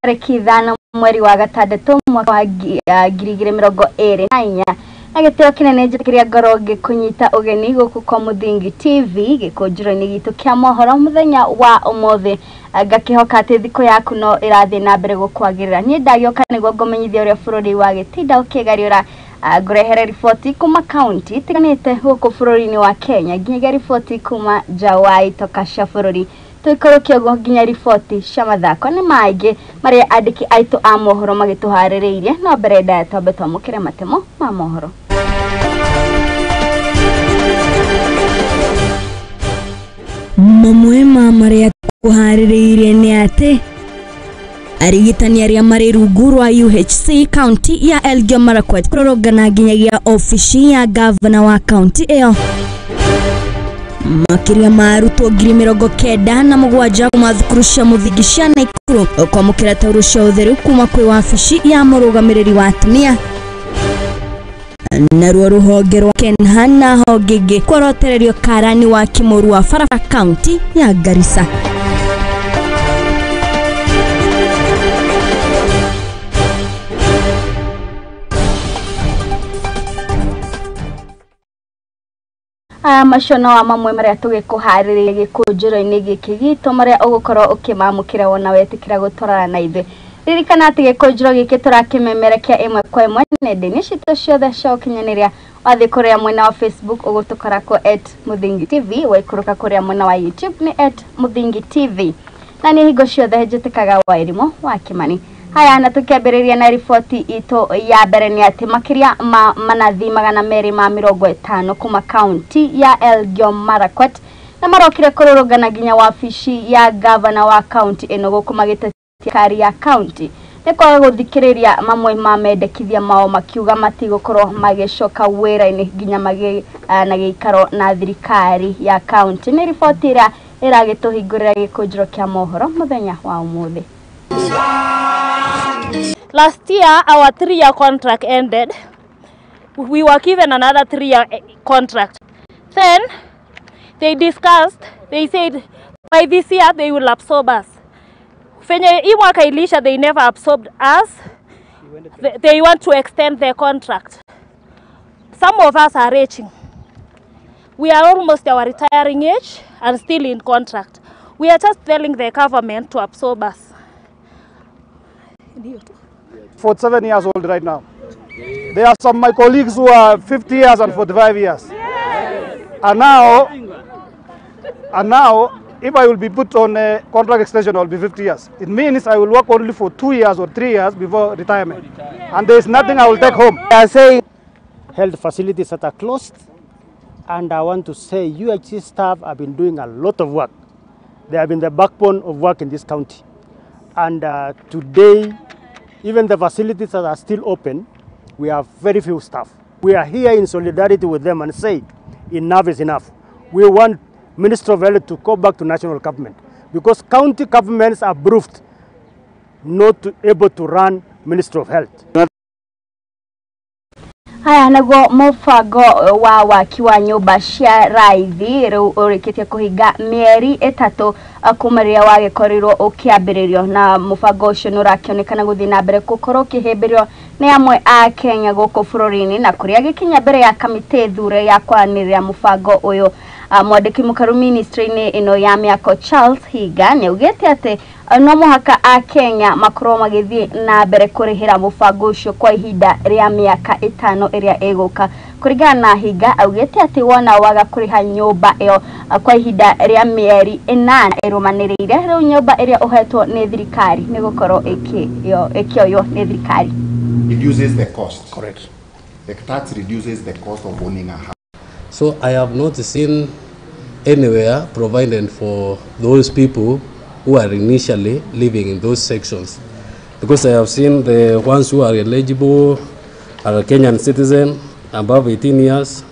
tariki 5 mweri wa gatandatu mwaka wa 2024 agiteo kinene njikiria ngoro gikunyita ugeni guku kwa Muthingi TV gikunjiro-ini gitu kia mohoro muthenya wa umuthi ngakihoka ati thiku yaku no irathi na mbere gukwagirira ni ndagioka niguo ngomenyithia uria bururi wa gitinda ukigariura ngurehere riboti kuma county tiganite guku bururi-ini wa Kenya nginya riboti kuma Jawai tokasha bururi tuikorokia go nginya riboti cia mathako ni maingi maria andiki aitu a mohoro magituhaririirie no mbere nda tombe twamukire matemo ma mohoro. Mamwe ma maria kuhaririirie ni ati arigitani aria mari rungu rwa UHC county ya Elgeyo Marakwet kurorogana nginyagia ofisi ya governor wa county iyo makiria marutwo 97 kuma thukuru cia muthingi cia Naikuru kwamukira tauro cia utheru kuma kwi wabici ya murugamiriri wa atumia naruo ruhonge rwa Kenha na honge kworotererio karani wa Kimuru wa Farafara county ya Garissa. Mashono wa mamwe maria tugikuhaririria gikunjiro-ini giki gitu maria ugukorwo ukimamukira wona wetikira gutorana na ithe ririkana ati gikunjiro giki turakimemerekia imwe kwa imwe nenda-ini citu ciothe cia ukinyaniria wathi kuria mwena wa Facebook ugutukorako @Muthingi TV waikuruka kuria mwena wa YouTube ni @Muthingi TV na ni hingo ciothe njitikaga wa irimo wa Kimani. Haya na tukiambiriria na riboti ito ya mbere ni ati makiria manathi 250 kuma county ya Elgeyo Marakwet na marokire kurorogana nginya wabici ya governor wa county eno guku magitetikari ya county nikwa guthikiriria mamwe ma mendekithia mao makiuga matigokorwo magicoka wira-ini nginya magi na giikaro na thirikari ya county. Ni riboti ira iragituhingurira gikunjiro kia mohoro muthenya wa umuthi. Last year, our 3-year contract ended. We were given another 3-year contract. Then, they discussed, they said, by this year, they will absorb us. Fenye iwaka ilisha, they never absorbed us. They want to extend their contract. Some of us are reaching. We are almost our retiring age and still in contract. We are just telling the government to absorb us. 47 years old right now. There are some of my colleagues who are 50 years and 45 years. And now, if I will be put on a contract extension, I will be 50 years. It means I will work only for 2 years or 3 years before retirement. And there is nothing I will take home. I say health facilities that are closed. And I want to say UHC staff have been doing a lot of work. They have been the backbone of work in this county. And today, even the facilities that are still open, we have very few staff. We are here in solidarity with them and say, enough is enough. We want Minister of Health to go back to national government because county governments are proved not able to run Minister of Health. Haya nago mufango wa waki wa nyumba cia raithi riu urikitie kuhinga mieri 3 kumaria wagikorirwo ukiambiririo na mufango ucio nurakionekana guthi na mbere gukorwo kihimbirio ni amwe a Kenya guku bururi-ini na kuria gikinya mbere ya kamite thure ya kwaniriria mufango uyu mwandiki mukaru ministry-ini ino ya Miako Charles Higa ni ugete ati no muhaka a Kenya makorwo magithie na mbere kurihira mufango ucio kwa ihinda ria miaka 5 iria eguka kuringana na Higa augete ati wona waga kuriha nyumba iyo kwa ihinda ria mieri 8 irumaniriire riu nyumba iria uhetwo ni thirikari ni gukorwo ikioyo ni thirikari. Reduces the cost. Correct. The tax reduces the cost of owning a house. So I have not seen anywhere provided for those people who are initially living in those sections. Because I have seen the ones who are eligible are a Kenyan citizen above 18 years,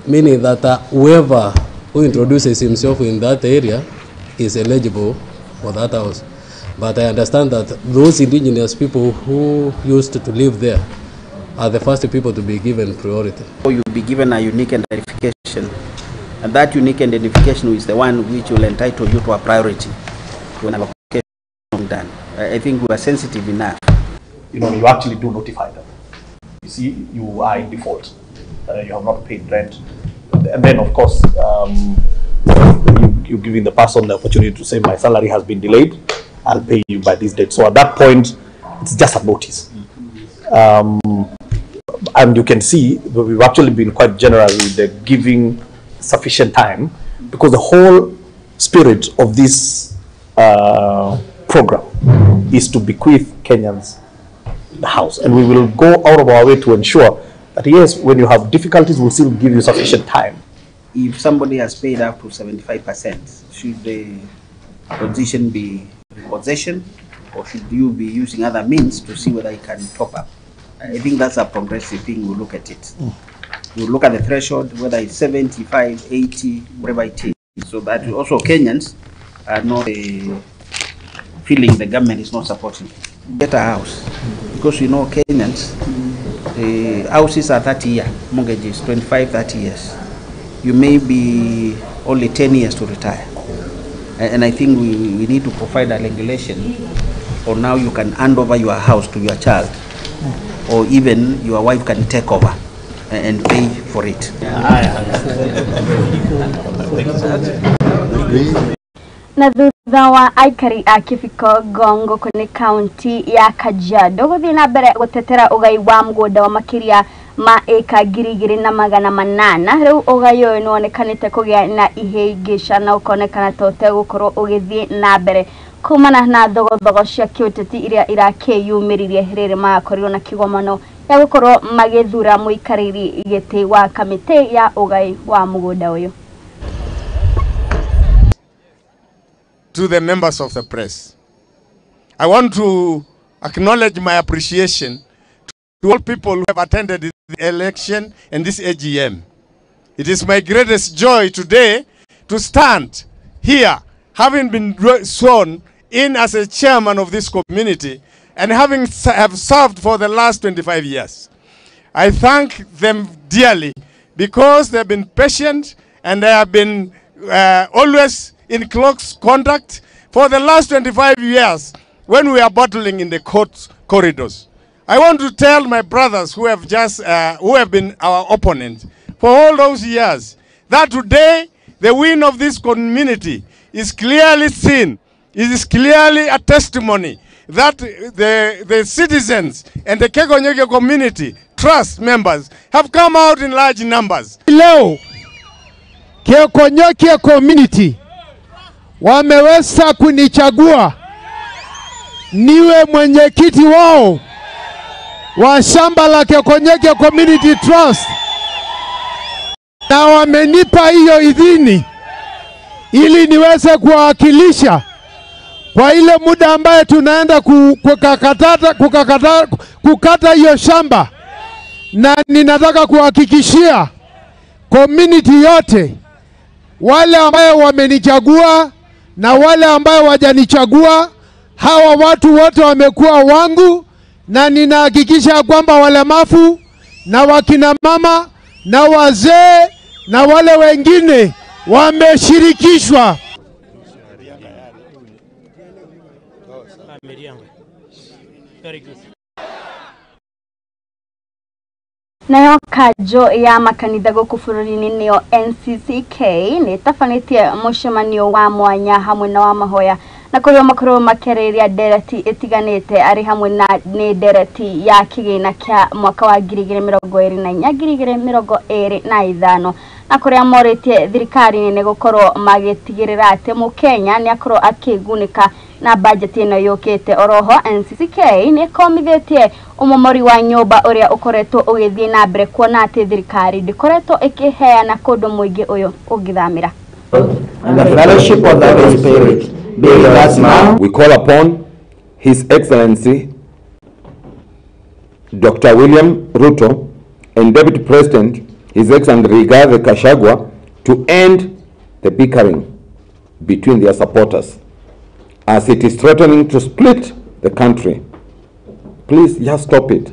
meaning that whoever who introduces himself in that area is eligible for that house. But I understand that those indigenous people who used to live there are the first people to be given priority. You'll be given a unique identification, and that unique identification is the one which will entitle you to a priority when a application is done. I think we are sensitive enough. You actually do notify them. You see, you are in default. You have not paid rent. And then, of course, you're giving the person the opportunity to say, my salary has been delayed, I'll pay you by this date. So at that point, it's just a notice. And you can see we've actually been quite generous with the giving sufficient time, because the whole spirit of this program is to bequeath Kenyans the house. And we will go out of our way to ensure that, yes, when you have difficulties, we'll still give you sufficient time. If somebody has paid up to 75%, should the position be repossession, or should you be using other means to see whether you can top up? I think that's a progressive thing. We'll look at it. We'll look at the threshold, whether it's 75, 80, whatever it is, so that also Kenyans are not feeling the government is not supporting. Get a house, because Kenyans, houses are 30-year mortgages, 25, 30 years. You may be only 10 years to retire. And I think we need to provide a regulation, or now you can hand over your house to your child, or even your wife can take over and pay for it. Na thutha wa aikari a Kibiko Gongo kwenye kaunti ya Kajiado guthii na mbere gutetera ugai wa mgunda wa makiria ma eka 2,800 riu ugai uyu nionekanite kugia na ihingisha na ukonekana tote gukorwo ugithii na mbere kumana na thogothogo cia kiuteti iria irakiyumiririe riri makorirwo na kigomano ya gukorwo magithura muikariri giti wa kamiti ya ugai wa mgunda uyu. To the members of the press, I want to acknowledge my appreciation to all people who have attended the election and this AGM. It is my greatest joy today to stand here, having been sworn in as a chairman of this community and having served for the last 25 years. I thank them dearly because they have been patient and they have been always in close contact for the last 25 years when we are battling in the court corridors. I want to tell my brothers who have been our opponents for all those years that today the win of this community is clearly seen. It is clearly a testimony that the citizens and the Kegonyege community trust members have come out in large numbers. Leo Kegonyege community wameweza kunichagua niwe mwenyekiti wao wa shamba la Kegonyege Community Trust, na wamenipa hiyo idhini ili niweze kuwakilisha kwa ile muda ambaye tunaenda kukata hiyo shamba. Na ninataka kuhakikishia community yote, wale ambaye wamenichagua na wale ambaye wajanichagua, hawa watu wote wamekuwa wangu, na ninahakikisha kwamba walemavu na wakina mama na wazee na wale wengine wameshirikishwa. Nayo kajo ya makanitha guku bururi-ini niyo NCCK ni tafanĩtie mũcemanio wa mwanya hamwe na wa mahoya na kũrĩa makorwo makereria ndereti itiganĩte ari hamwe na nĩ ndereti ya kĩgĩna kĩa mwaka wa 2024-2025 na kũrĩa morĩtie thirikari nĩ gũkorwo magĩtigĩrĩra atĩ mũkenya nĩ akorwo akĩgunĩka na budget ino yokete. Oroho NCCK nĩ komithĩtie umomori wa nyũmba ũrĩa ũkoretwo ũgĩthiĩ na mbere kuona atĩ thirikari ndĩkoretwo ĩkĩheana kũndũ mũingĩ ũyũ ũngĩthamĩra. And the fellowship of the Holy Spirit be with us now. We call upon His Excellency Dr. William Ruto and Deputy President His Excellency Rigathi Gachagua to end the bickering between their supporters, as it is threatening to split the country. Please just stop it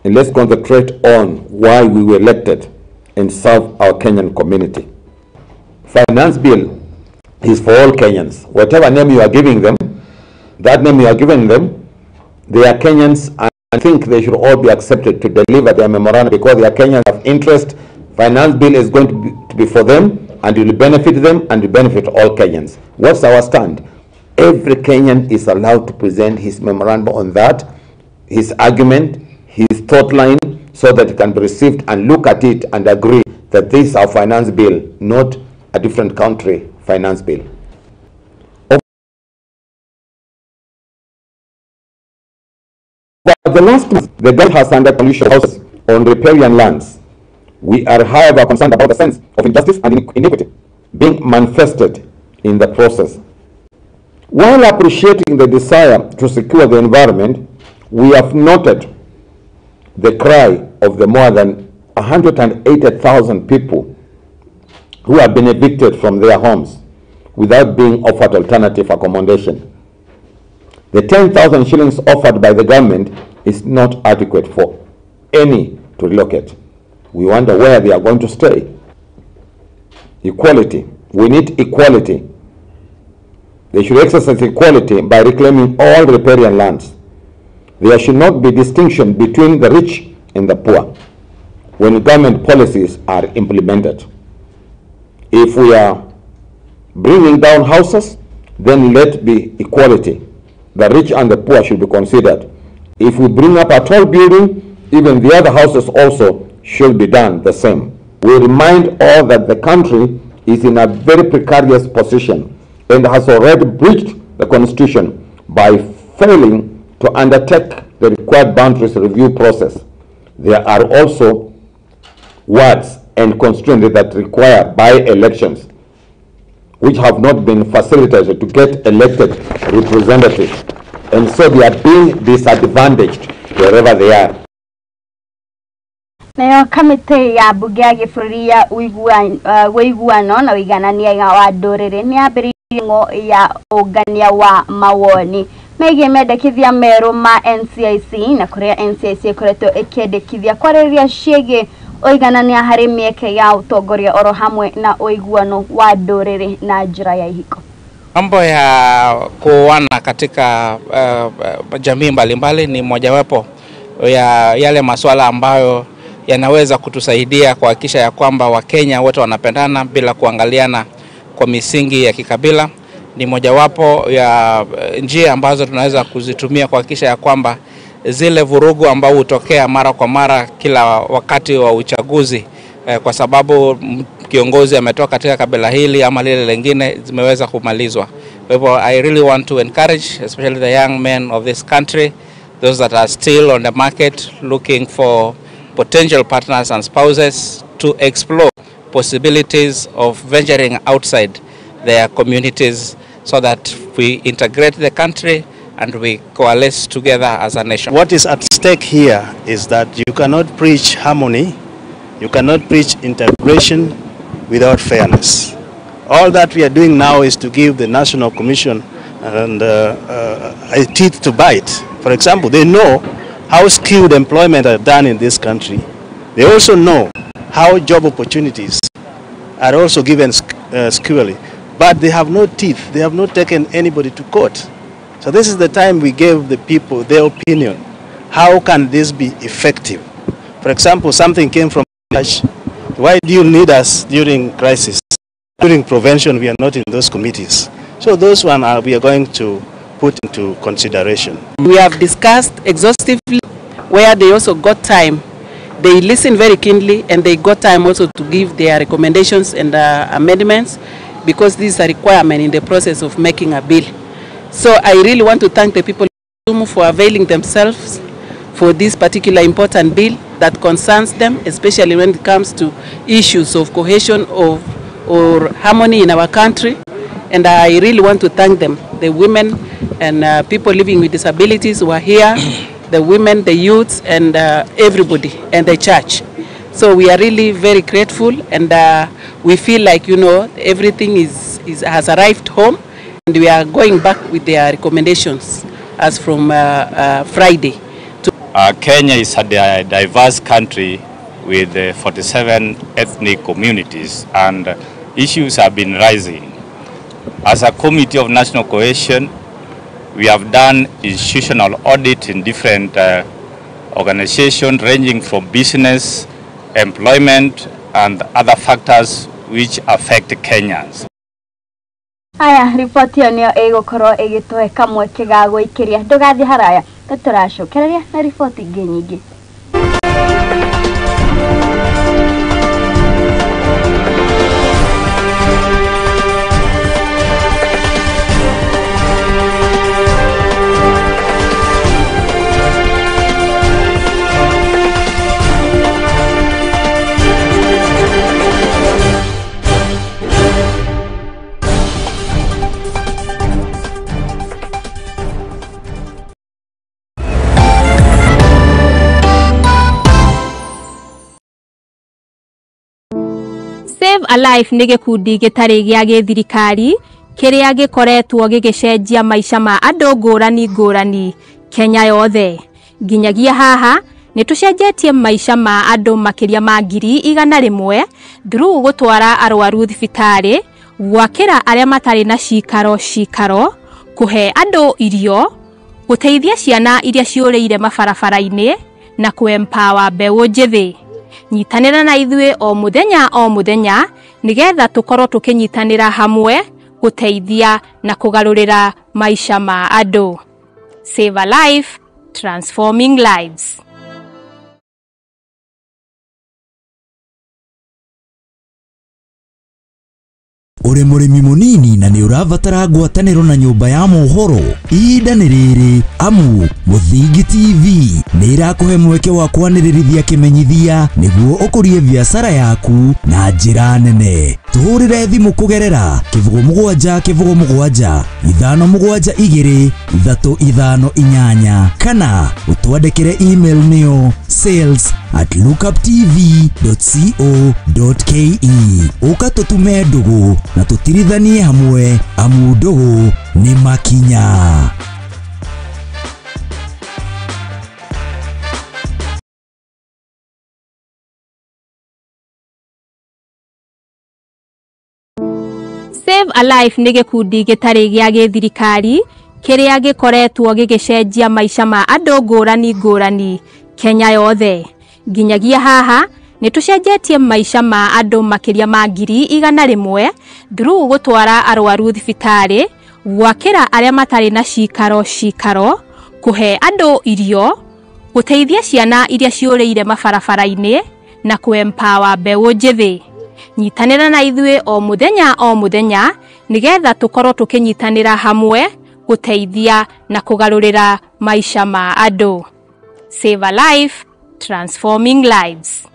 and let's concentrate on why we were elected and serve our Kenyan community. Finance bill is for all Kenyans. Whatever name you are giving them, That name you are giving them, they are Kenyans, and I think they should all be accepted to deliver their memorandum because they are Kenyans of interest. Finance bill is going to be for them, and it will benefit them and will benefit all Kenyans. What's our stand? Every Kenyan is allowed to present his memorandum on that, his argument, his thought line, so that it can be received and look at it and agree that this is our finance bill, not a different country finance bill. For the last month, the government has under coalition houses on riparian lands. We are, however, concerned about the sense of injustice and iniquity being manifested in the process. While appreciating the desire to secure the environment, we have noted the cry of the more than 180,000 people who have been evicted from their homes without being offered alternative accommodation. The 10,000 shillings offered by the government is not adequate for any to relocate. We wonder where they are going to stay. Equality. We need equality. They should exercise equality by reclaiming all riparian lands. There should not be distinction between the rich and the poor when government policies are implemented. If we are bringing down houses, then let be equality. The rich and the poor should be considered. If we bring up a tall building, even the other houses also should be done the same. We remind all that the country is in a very precarious position and has already breached the Constitution by failing to undertake the required boundaries review process. There are also wards and constituencies that require by-elections, which have not been facilitated to get elected representatives, and so they are being disadvantaged wherever they are. Nayo kamite ya bunge ya gĩbũrũri ya ũiguano na ũiganania wa ndũrĩrĩ nĩ ambĩrĩirie ya ũngania wa mawoni megiĩ mendekithia merũ ma NCIC na kũrĩa NCIC ĩkoretwo ĩkĩendekithia kwarĩrĩria ciĩgiĩ ũiganania harĩ mĩeke ya ũtongoria oro hamwe na ũiguano wa ndũrĩrĩ na njĩra ya ihiko. Mambo ya kuoana katika jamii mbalimbali ni mojawapo ya yale masuala ambayo yanaweza kutusaidia kuhakikisha ya kwamba Wakenya wote wanapendana bila kuangaliana kwa misingi ya kikabila. Ni mojawapo ya njia ambazo tunaweza kuzitumia kuhakikisha ya kwamba zile vurugu ambao hutokea mara kwa mara kila wakati wa uchaguzi kwa sababu kiongozi ametoka katika kabila hili ama lile lingine zimeweza kumalizwa. Kwa hivyo I really want to encourage especially the young men of this country, those that are still on the market looking for potential partners and spouses, to explore possibilities of venturing outside their communities so that we integrate the country and we coalesce together as a nation. What is at stake here is that you cannot preach harmony, you cannot preach integration without fairness. All that we are doing now is to give the National Commission and a teeth to bite. For example, they know how skilled employment are done in this country. They also know how job opportunities are also given skillfully, but they have no teeth. They have not taken anybody to court. So this is the time we gave the people their opinion. How can this be effective? For example, something came from church. Why do you need us during crisis? During prevention, we are not in those committees. So those one we are going to put into consideration. We have discussed exhaustively where they also got time. They listened very keenly and they got time also to give their recommendations and amendments because this is a requirement in the process of making a bill. So I really want to thank the people for availing themselves for this particular important bill that concerns them, especially when it comes to issues of cohesion or harmony in our country. And I really want to thank them, the women and people living with disabilities who are here, the women, the youths, and everybody, and the church. So we are really very grateful, and we feel like, you know, everything has arrived home, and we are going back with their recommendations as from Friday. Kenya is a diverse country with 47 ethnic communities, and issues have been rising. As a Committee of National Cohesion, We have done institutional audit in different organizations ranging from business, employment, and other factors which affect Kenyans. Aya, ripoti yo niyo igukoro igituhe kamwe kigago ikiria ndugathi haraya tuturacokereria na ripoti ingi nyingi. Save a Life nĩ gĩkundi gĩtarĩ gĩa gĩthirikari kĩrĩa gĩkoretwo gĩgĩcenjia maica ma andũ ngũrani Kenya yothe. Nginyagia haha nĩ tũcenjetie maica ma andũ makĩria ma 100,000 through gũtwara arwaru thibitarĩ, gwakĩra arĩa matarĩ na cikaro, kũhe andũ irio, gũteithia ciana iria ciũrĩire mabarabara-inĩ na kũ-empower mbeũ njĩthĩ. Nyitanĩra na ithuĩ o mũthenya nigetha tũkorwo tũkĩnyitanĩra hamwe gũteithia na kũgarũrĩra maica ma andũ. Save a Life, transforming lives. Uri murimi munini na ni urabatara ngwatanĩro na nyũmba ya mohoro, ihinda nĩ rĩrĩ, amu Muthingi TV nĩ irakuhe mweke wa kwanĩrĩrithia kĩmenyithia nĩguo ũkũrie biacara yaku na njĩra nene. Tuhũrĩre thimũ kũgerera 0777 572 358 kana ũtwandĩkĩre email nĩyo sales@lookuptv.co.ke. Ũka tũtume ndũgũ na tũtirithanie hamwe, amu ndũgũ nĩ makinya. Save a Life nĩ gĩkundi gĩtarĩ gĩa gĩthirikari kĩrĩa gĩkoretwo gĩgĩcenjia maica ma andũ ngũrani Kenya yothe. Nginyagia haha nĩ tũcenjetie maica ma andũ makĩria ma 100,000 through gũtwara arwaru thibitarĩ, gwakĩra arĩa matarĩ na cikaro, kũhe andũ irio, gũteithia ciana iria ciũrĩire mabarabara-inĩ na kũ-empower mbeũ njĩthĩ. Nyitanĩra na ithuĩ o mũthenya nigetha tũkorwo tũkĩnyitanĩra hamwe gũteithia na kũgarũrĩra maica ma andũ. Save a Life, transforming lives.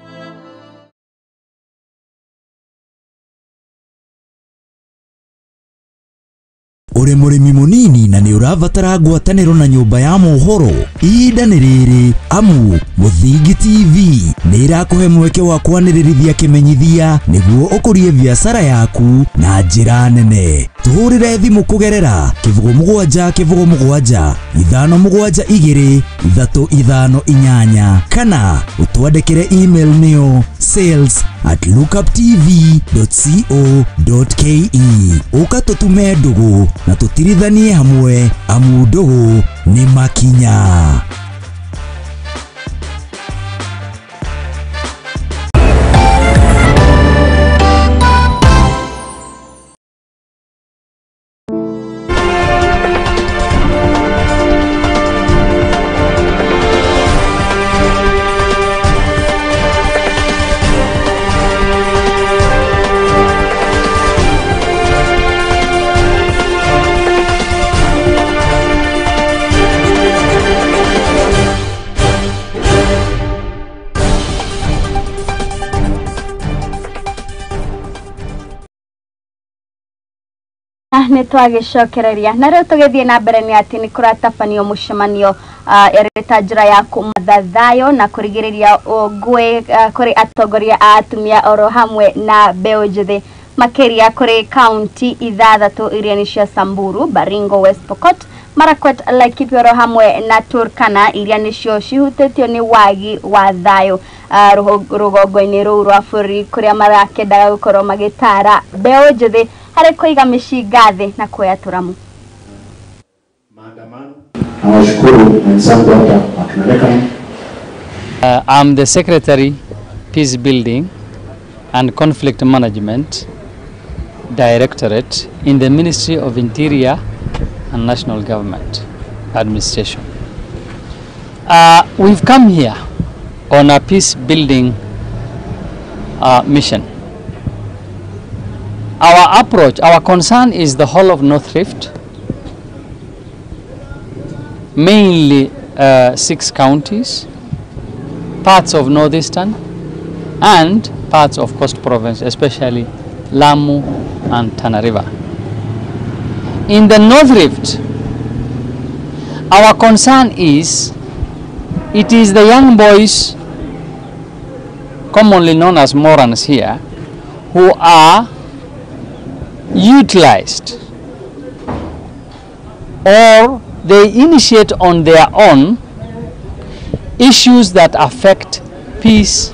Uri murimi munini na ni urabatara ngwatanĩro na nyũmba ya mohoro, ihinda nĩ rĩrĩ, amu Muthingi TV nĩ irakuhe mweke wa kwanĩrĩrithia kĩmenyithia nĩguo ũkũrie biacara yaku na njĩra nene. Tuhũrĩre thimũ kũgerera 0777 572 358 kana ũtwandĩkĩre email nĩyo sales@lookuptv.co.ke. Ũka tũtume ndũgũ na tũtirithanie hamwe, amu ndũgũ nĩ makinya. Nĩ twagicokereria na rĩu tũgĩthiĩ na mbere nĩ atĩ nĩ kũratabanio mũcemanio ĩrĩ njĩra ya kũmatha thayũ na kũrigĩrĩria ngũĩ kũrĩ atongoria a atumia oro hamwe na mbeũ njĩthĩ makĩria kũrĩ kaunti 6 iria nĩ cia Samburu, Baringo, West Pokot, Marakwet, Laikipia oro hamwe na Turkana iria nĩcio cihutĩtio nĩ wagi wa thayũ rũgongo-inĩ rũu rwa bũrũri kũrĩa marakendaga gũkorwo magĩtara mbeũ njĩthĩ harĩ kũiga mĩcinga thĩ na kuoya tũramu. I'm the Secretary, Peace Building and Conflict Management Directorate in the Ministry of Interior and National Government Administration. We've come here on a peace building mission. Our approach, our concern is the whole of North Rift, mainly 6 counties, parts of Northeastern and parts of Coast Province, especially Lamu and Tana River. In the North Rift, our concern is, it is the young boys, commonly known as Morans here, who are utilized or they initiate on their own issues that affect peace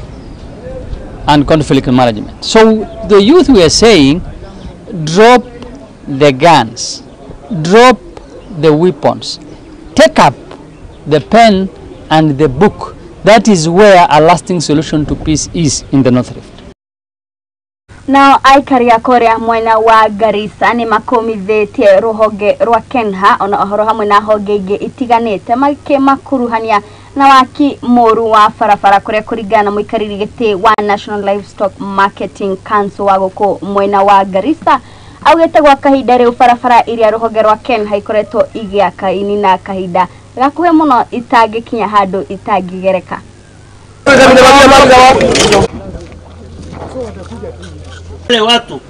and conflict management. So the youth, we are saying, drop the guns, drop the weapons, take up the pen and the book. That is where a lasting solution to peace is in the North Rift. Now aikari ya Korea mwena wa Garissa ni makomithitie ruhonge rwa Kenha ona ohoro hamwe na honge ingi itiganite makuruhania na waki moru wa farafara kuria kurigana muikariri giti wa National Livestock Marketing Council wa guku mwena wa Garissa augete gwa kahinda riu farafara iria ruhonge rwa Kenha ikoretwo igiaka ini na kahinda gakuhe muno itangikinya handu itangigereka. Wale watu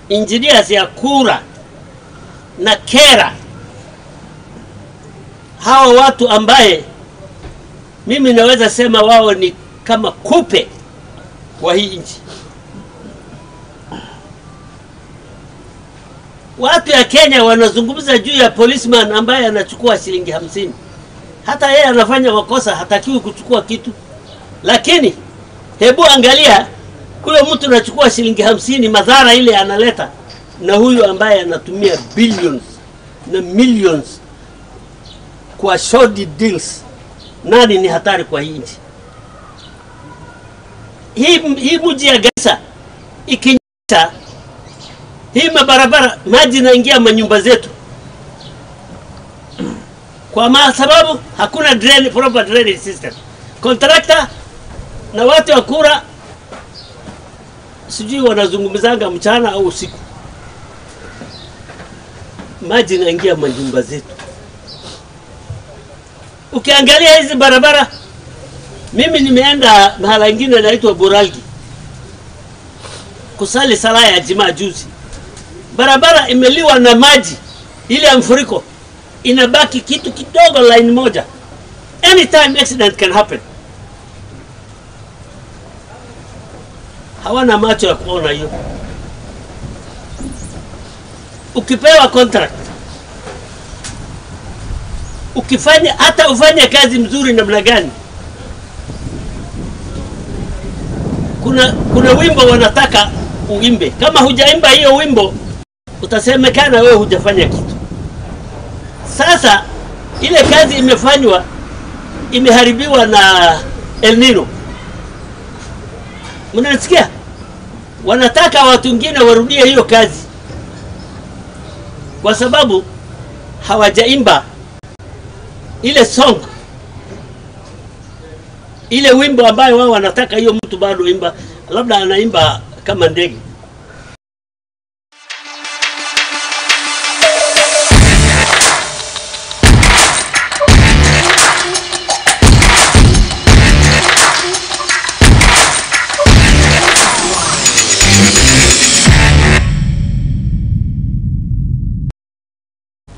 engineers ya kura na kera, hawa watu ambaye mimi naweza sema wao ni kama kupe wa hii nchi. Watu ya Kenya wanazungumza juu ya policeman ambaye anachukua shilingi 50. Hata yeye anafanya makosa, hatakiwi kuchukua kitu. Lakini hebu angalia huyo mtu anachukua shilingi 50, madhara ile analeta, na huyu ambaye anatumia billions na millions kwa shoddy deals. Nani ni hatari kwa hii nchi? Hii mji ya Garissa ikinyesha, hii mabarabara maji naingia manyumba zetu, kwa sababu hakuna proper drainage system. Contractor na watu wa kura sijui wanazungumzanga mchana au usiku, maji naingia manyumba zetu. Ukiangalia hizi barabara, mimi nimeenda mahala ingine inaitwa Buralgi kusali sala ya Jumaa juzi. Barabara imeliwa na maji ile ya mfuriko, inabaki kitu kidogo line moja. Anytime accident can happen. Hawana macho ya kuona hiyo. Ukipewa contract, ukifanya hata ufanye kazi mzuri namna gani, kuna wimbo wanataka uimbe. Kama hujaimba hiyo wimbo, utasemekana wewe hujafanya kitu. Sasa ile kazi imefanywa, imeharibiwa na El Nino. Mnasikia? Wanataka watu wengine warudie hiyo kazi, kwa sababu hawajaimba ile song, ile wimbo ambayo wao wanataka hiyo mtu bado imba, labda anaimba kama ndege.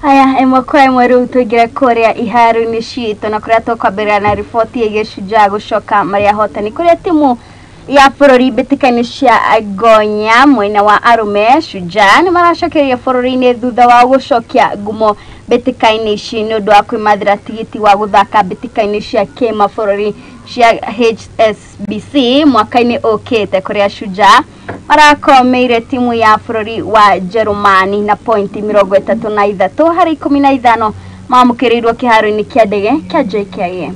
Haya, emwe mweru tugira Korea iharu ni shito na kuria tukabira na ripoti ya Shujaa gushoka maria hotani kuria timu ya bururi betikanisha agonya mwena wa arume. Shujaa ni marashokeria bururi-ini thutha wa gushokia ngumo betikainishi ni undu wa kwimathira tigiti wa guthaka betikanisha kima bururi cia HSBC mwaka-ini ukite kuria Shujaa marakomeire timu ya bururi wa Jerumani na pointi 33 hari 15 mamukirirwo kiharo-ini kia ndege kia JKIA.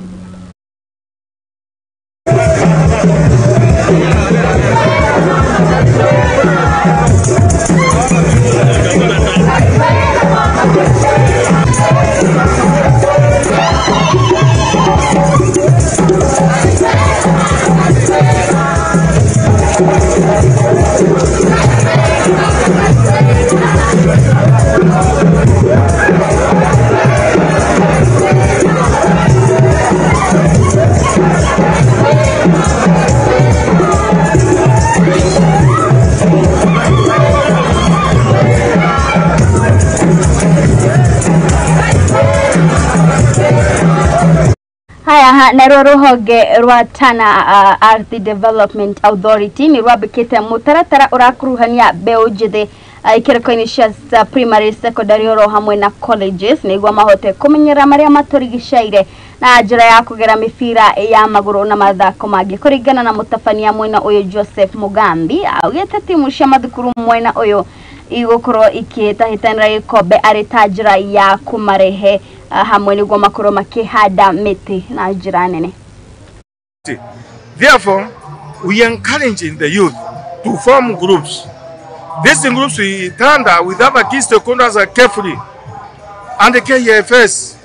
Haya na ruhoge rwa Tana Ardhi Development Authority ni rwabikite mutaratara urakuruhania beo jithe ikireko-ini cia primary secondary oro hamwe na colleges niguo mahote kumenyera maria maturigishaire na njira ya kugera mibira ya maguru na mathako mangi kuringana na mutabania mwena uyu Joseph Mugambi augite timu cia mathukuru mwena uyu igukoro ikihitahitanira gikombe ari ta njira ya kumarehe hamwe niguo makoro makihanda miti na njira nene. Therefore, we are encouraging the youth to form groups. These groups we tender with other key stakeholders carefully. And the KFS,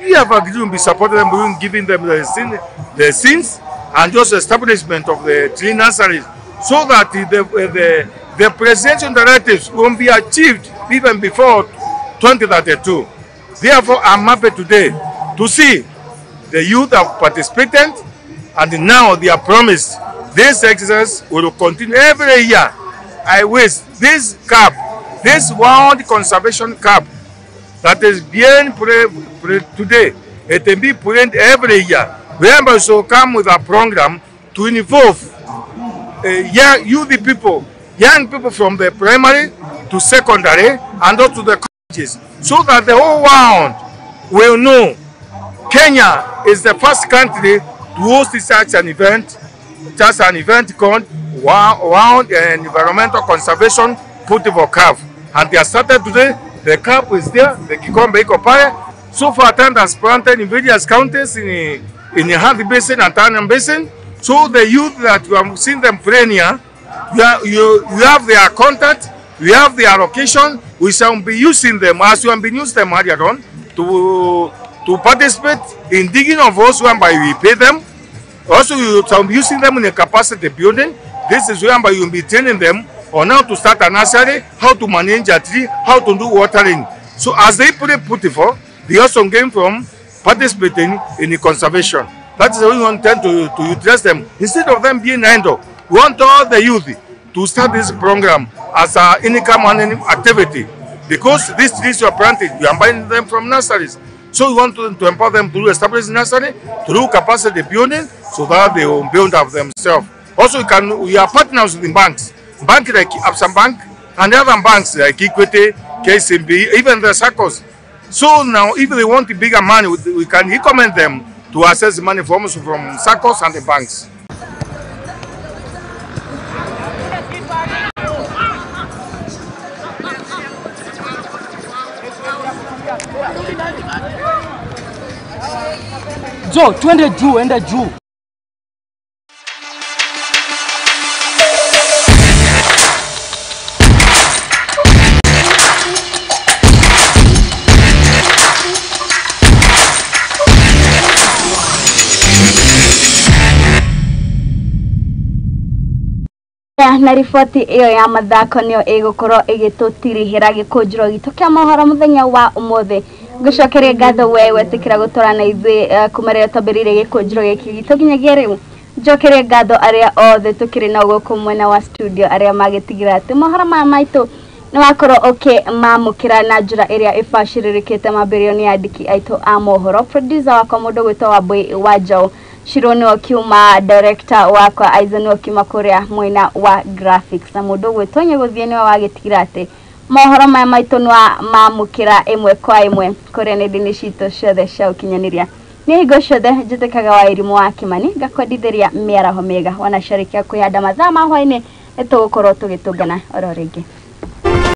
we have agreed to be supporting them, giving them the scenes and just establishment of the 3 nurseries so that the presidential directives won't be achieved even before 2032. Therefore, I'm happy today to see the youth have participated and now they are promised this exercise will continue every year. I wish this CAP, this World Conservation CAP that is being today, it will be put every year. Whereby we shall come with a program to involve young people from the primary to secondary and also to the colleges, so that the whole world will know Kenya is the first country to host such an event called World Environmental Conservation Football Cup. And they are started today. The cup is there, the Kikombe Ikopare. So far, attendance planted in various counties in the Handi Basin and Tana Basin. So the youth that you have seen them playing here, you have their contact, we have their location. We shall be using them as we have been using them earlier on to participate in digging of holes whereby we pay them. Also, you shall be using them in a capacity building. This is whereby you will be training them on how to start a nursery, how to manage a tree, how to do watering. So as they put it for, they also gain from participating in the conservation. That is how we want to utilize them. Instead of them being idle, we want all the youth to start this program as an income earning activity. Because these trees you are planted, you are buying them from nurseries. So we want to empower them to establish nursery, to do capacity building, so that they will build up themselves. Also, we are partners with the banks. Banks like Absa Bank and other banks like Equity, KCB, even the SACCOs. So now, if they want bigger money, we can recommend them to access the money from SACCOs and the banks. Joe, twende juu, enda juu. Na riboti iyo ya mathako niyo igukorwo igitutirihira gikunjiro gitu kia mohoro muthenya wa umuthi ngucokeria ngatho we wetikira gutorana ithui kumarira tambirire gikunjiro giki gitu nginyagia riu njokeria ngatho aria othe tukiri na guku mwena wa studio aria magitigira ati mohoro maitu ni wakorwo mamukira na njira iria ibashiririkite mambirioni ya ndiki aitu a mohoro. Producer wakwa mundu gwitwa Wambui Wanjau, Shironi Okiuma, director wakwa Aizen Okiuma kuria mwena wa graphics, na mundu gwitwa Nyeguthieni wa gitigira ati mohoro maitu nwa mamukira imwe kwa imwe kuria nendini citu ciothe cia ukinyaniria. Ni hingo ciothe njitikaga wa irimu wa Kimani ngakwendithiria miaraho miega wanacarikia kwihanda mathaa ma hwaini nitugukorwo tugitungana oro ringi.